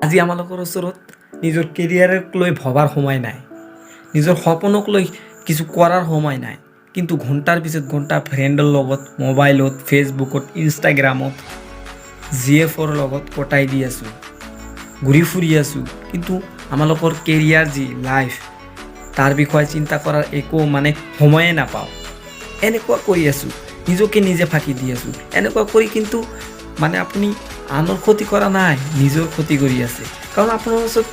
আজি আমালোকৰ ওচৰত নিজৰ কেৰিয়াৰক লৈ ভবাৰ সময় নাই, নিজৰ সপোনক লৈ কিছু কৰাৰ সময় নাই, কিন্তু ঘণ্টাৰ পিছত ঘণ্টা ফ্ৰেণ্ডৰ লগত মোবাইলত, ফেচবুকত, ইনষ্টাগ্ৰামত GFৰ লগত কটাই দি আছোঁ, ঘূৰি ফুৰি আছোঁ, কিন্তু আমালোকৰ কেৰিয়াৰ যি লাইফ তাৰ বিষয়ে চিন্তা কৰাৰ একো সময়ে নাপাওঁ। এনেকুৱা কৰি আছোঁ, নিজকে নিজে ফাঁকি দি আছোঁ। এনেকুৱা কৰি কিন্তু আপুনি আনৰ ক্ষতি কৰা নাই, নিজৰ ক্ষতি কৰি আছে। কাৰণ আপোনাৰ ওচৰত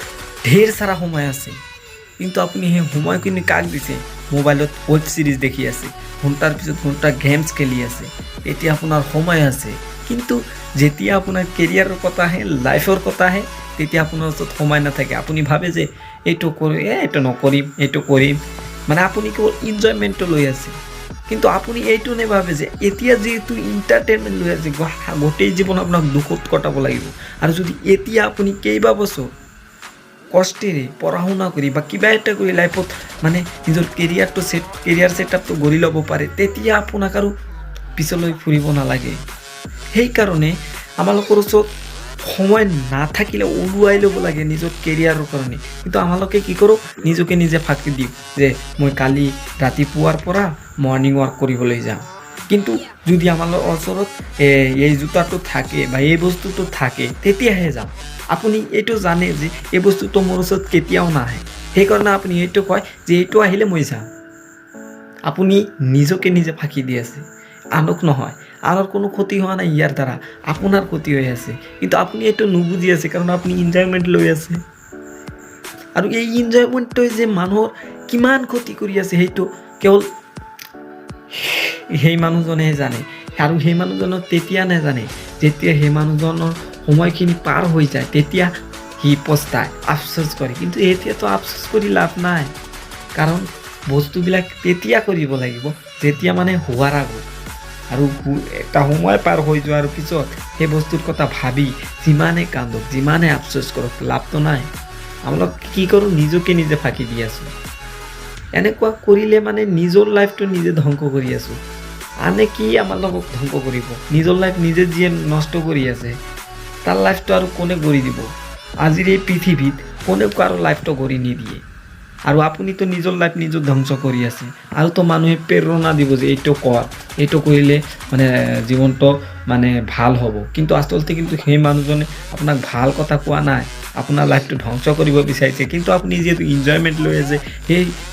ঢেৰ সাৰা সময় আছে, কিন্তু আপুনি সেই সময়খিনি কাক দিছে? মোবাইলত ৱেব ছিৰিজ দেখি আছে, ঘণ্টাৰ পিছত ঘণ্টা গেমছ খেলি আছে। এতিয়া আপোনাৰ সময় আছে, কিন্তু যেতিয়া আপোনাৰ কেৰিয়াৰৰ কথা আহে, লাইফৰ কথা আহে, তেতিয়া আপোনাৰ ওচৰত সময় নাথাকে। আপুনি ভাবে যে এইটো কৰি এইটো নকৰিম, এইটো কৰিম, আপুনি কেৱল ইনজয়মেণ্টটো লৈ আছে। কিন্তু আপুনি এইটো নেভাবে যে এতিয়া যিহেতু এণ্টাৰটেইনমেণ্ট লৈ আছে, গোটেই জীৱন আপোনাক দুখত কটাব লাগিব। আৰু যদি এতিয়া আপুনি কেইবাবছৰ কষ্টেৰে পঢ়া শুনা কৰি বা কিবা এটা কৰি লাইফত নিজৰ কেৰিয়াৰ ছেটআপটো গঢ়ি ল'ব পাৰে, তেতিয়া আপোনাক আৰু পিছলৈ ফুৰিব নালাগে। সেইকাৰণে আমালোকৰ ওচৰত সময় নাথাকিলে ওলোৱাই ল'ব লাগে নিজৰ কেৰিয়াৰৰ কাৰণে। কিন্তু আমালোকে কি কৰোঁ? নিজকে নিজে ফাঁকি দিওঁ যে মই কালি ৰাতিপুৱাৰ পৰা মৰ্ণিং ৱাক কৰিবলৈ যাম। কিন্তু যদি আমাৰ ওচৰত এই জোতাটো থাকে বা এই বস্তুটো থাকে, তেতিয়াহে যাম। আপুনি এইটো জানে যে এই বস্তুটো মোৰ ওচৰত কেতিয়াও নাহে, সেইকাৰণে আপুনি এইটো কয় যে এইটো আহিলে মই যাম। আপুনি নিজকে নিজে ফাঁকি দি আছে, আনক নহয়। আনৰ কোনো ক্ষতি হোৱা নাই ইয়াৰ দ্বাৰা, আপোনাৰ ক্ষতি হৈ আছে। কিন্তু আপুনি এইটো নুবুজি আছে, কাৰণ আপুনি এনজয়মেণ্ট লৈ আছে। আৰু এই এনজয়মেণ্টটোৱে যে মানুহৰ কিমান ক্ষতি কৰি আছে, সেইটো কেৱল সেই মানুহজনেহে জানে। আৰু সেই মানুহজনৰ তেতিয়া নাজানে যেতিয়া সেই মানুহজনৰ সময়খিনি পাৰ হৈ যায়, তেতিয়া সি পস্তায়, আফচোচ কৰে। কিন্তু এতিয়াতো আফচোচ কৰি লাভ নাই, কাৰণ বস্তুবিলাক তেতিয়া কৰিব লাগিব যেতিয়া হোৱাৰ আগত। আৰু এটা সময় পাৰ হৈ যোৱাৰ পিছত সেই বস্তুৰ কথা ভাবি যিমানে কান্দক, যিমানে আফচোচ কৰক, লাভটো নাই। আমালোক কি কৰোঁ? নিজকে নিজে ফাঁকি দি আছোঁ। এনেকুৱা কৰিলে নিজৰ লাইফটো নিজে ধ্বংস কৰি আছোঁ। আনে কি আমাৰ লগক ধ্বংস কৰিব? নিজৰ লাইফ নিজে যিয়ে নষ্ট কৰি আছে, তাৰ লাইফটো আৰু কোনে গঢ়ি দিব? আজিৰ এই পৃথিৱীত কোনেও কাৰো লাইফটো গঢ়ি নিদিয়ে। আৰু আপুনিতো নিজৰ লাইফ নিজৰ ধ্বংস কৰি আছে। আৰুতো মানুহে প্ৰেৰণা দিব যে এইটো কৰ, এইটো কৰিলে জীৱনটো ভাল হ'ব। কিন্তু আচলতে সেই মানুহজনে আপোনাক ভাল কথা কোৱা নাই, আপোনাৰ লাইফটো ধ্বংস কৰিব বিচাৰিছে। কিন্তু আপুনি যিহেতু এনজয়মেণ্ট লৈ আছে,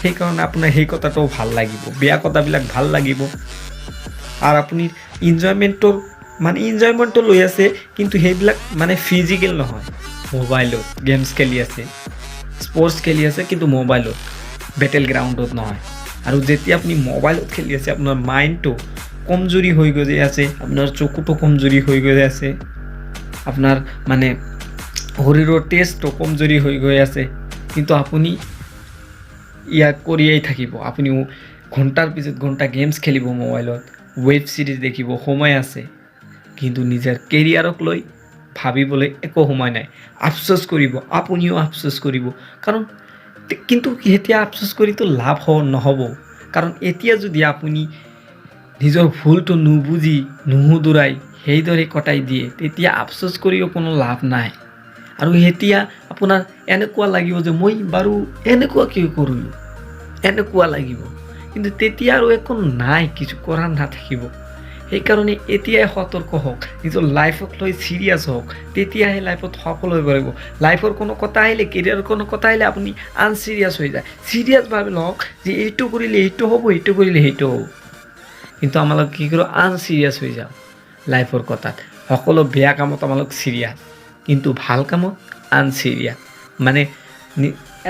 সেইকাৰণে আপোনাৰ সেই কথাটোও ভাল লাগিব, বেয়া কথাবিলাক ভাল লাগিব। আৰু আপুনি এনজয়মেণ্টটো লৈ আছে, কিন্তু সেইবিলাক ফিজিকেল নহয়। মোবাইলত গেমছ খেলি আছে, স্পৰ্টছ খেলি আছে, কিন্তু মোবাইলত, বেটেল গ্ৰাউণ্ডত নহয়। আৰু যেতিয়া আপুনি মোবাইলত খেলি আছে, আপোনাৰ মাইণ্ডটো কমজুৰি হৈ গৈ আছে, আপোনাৰ চকুটো কমজুৰি হৈ গৈ আছে, আপোনাৰ শৰীৰৰ টেষ্টটো কমজুৰি হৈ গৈ আছে। কিন্তু আপুনি ইয়াক কৰিয়েই থাকিব। আপুনি ঘণ্টাৰ পিছত ঘণ্টা গেমছ খেলিব মোবাইলত, ৱেব ছিৰিজ দেখিব, সময় আছে। কিন্তু নিজৰ কেৰিয়াৰক লৈ ভাবিবলৈ একো সময় নাই। আফচোচ কৰিব, আপুনিও আফচোচ কৰিব। কিন্তু এতিয়া আফচোচ কৰিতো লাভ নহ'ব। কাৰণ এতিয়া যদি আপুনি নিজৰ ভুলটো নুবুজি, নুশুধৰাই সেইদৰে কটাই দিয়ে, তেতিয়া আফচোচ কৰিও কোনো লাভ নাই। আৰু এতিয়া আপোনাৰ এনেকুৱা লাগিব যে মই বাৰু এনেকুৱা কিয় কৰিলোঁ, এনেকুৱা লাগিব। কিন্তু তেতিয়া আৰু একো নাই, কিছু কৰা নাথাকিব। সেইকাৰণে এতিয়াই সতৰ্ক হওক, নিজৰ লাইফক লৈ চিৰিয়াছ হওক, তেতিয়াহে লাইফত সফল হৈ পাৰিব। লাইফৰ কোনো কথা আহিলে, কেৰিয়াৰৰ কোনো কথা আহিলে আপুনি আনচিৰিয়াছ হৈ যায়। চিৰিয়াছভাৱে লওক যে এইটো কৰিলে এইটো হ'ব, এইটো কৰিলে সেইটো হ'ব। কিন্তু আমালোক কি কৰোঁ? আনচিৰিয়াছ হৈ যাওঁ লাইফৰ কথাত। সকলো বেয়া কামত আমালোক চিৰিয়াছ, কিন্তু ভাল কামত আনচিৰিয়াছ।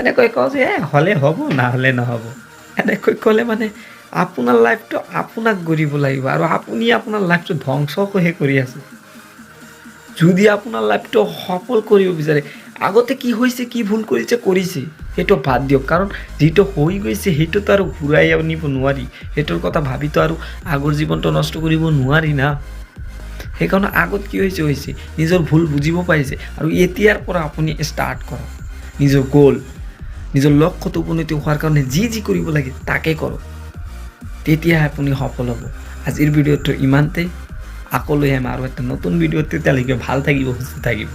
এনেকৈ কওঁ যে হ'লে হ'ব, নহ'লে নহ'ব। এনেকৈ ক'লে আপোনাৰ লাইফটো আপোনাক গঢ়িব লাগিব, আৰু আপুনি আপোনাৰ লাইফটো ধ্বংসহে কৰি আছে। যদি আপোনাৰ লাইফটো সফল কৰিব বিচাৰে, আগতে কি হৈছে, কি ভুল কৰিছে সেইটো বাদ দিয়ক। কাৰণ যিটো হৈ গৈছে সেইটোতো আৰু ঘূৰাই আনিব নোৱাৰি। সেইটোৰ কথা ভাবিতো আৰু আগৰ জীৱনটো নষ্ট কৰিব নোৱাৰি না। সেইকাৰণে আগত কি হৈছে, নিজৰ ভুল বুজিব পাৰিছে। আৰু এতিয়াৰ পৰা আপুনি ষ্টাৰ্ট কৰক নিজৰ গ'ল, নিজৰ লক্ষ্যত উপনীত হোৱাৰ কাৰণে যি কৰিব লাগে তাকে কৰক, তেতিয়াহে আপুনি সফল হ'ব। আজিৰ ভিডিঅ'টো ইমানতেই। আকৌ লৈ আহিম আৰু এটা নতুন ভিডিঅ'ত। তেতিয়ালৈকে ভাল থাকিব, সুস্থ থাকিব।